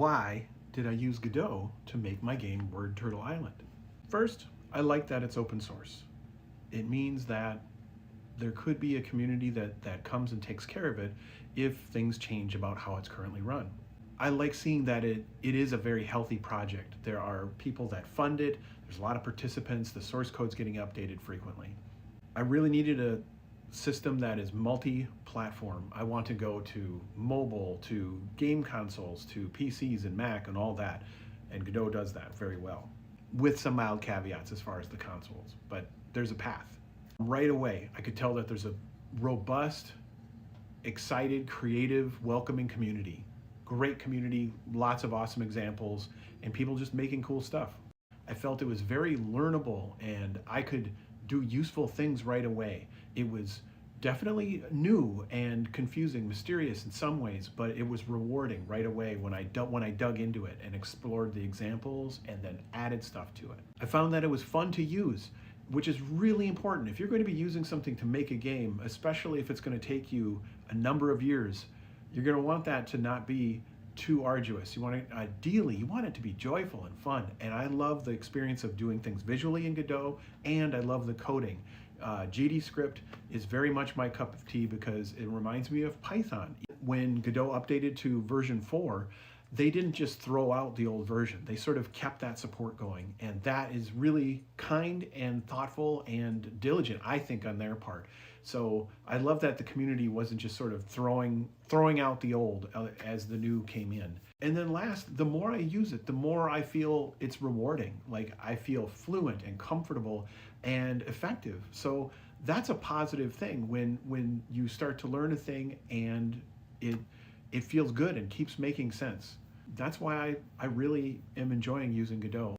Why did I use Godot to make my game Word Turtle Island? First, I like that it's open source. It means that there could be a community that comes and takes care of it if things change about how it's currently run. I like seeing that it is a very healthy project. There are people that fund it, there's a lot of participants, the source code's getting updated frequently. I really needed a system that is multi-platform. I want to go to mobile, to game consoles, to PCs and Mac and all that, and Godot does that very well, with some mild caveats as far as the consoles, but there's a path. Right away, I could tell that there's a robust, excited, creative, welcoming community. Great community, lots of awesome examples, and people just making cool stuff. I felt it was very learnable and I could do useful things right away. It was definitely new and confusing, mysterious in some ways, but it was rewarding right away when I dug into it and explored the examples and then added stuff to it. I found that it was fun to use, which is really important. If you're going to be using something to make a game, especially if it's going to take you a number of years, you're going to want that to not be too arduous. Ideally, you want it to be joyful and fun. And I love the experience of doing things visually in Godot, and I love the coding. GDScript is very much my cup of tea because it reminds me of Python. When Godot updated to version 4, they didn't just throw out the old version. They sort of kept that support going, and that is really kind and thoughtful and diligent, I think, on their part. So I love that the community wasn't just sort of throwing out the old as the new came in. And then last, the more I use it, the more I feel it's rewarding. Like I feel fluent and comfortable and effective. So that's a positive thing when you start to learn a thing and it feels good and keeps making sense. That's why I really am enjoying using Godot.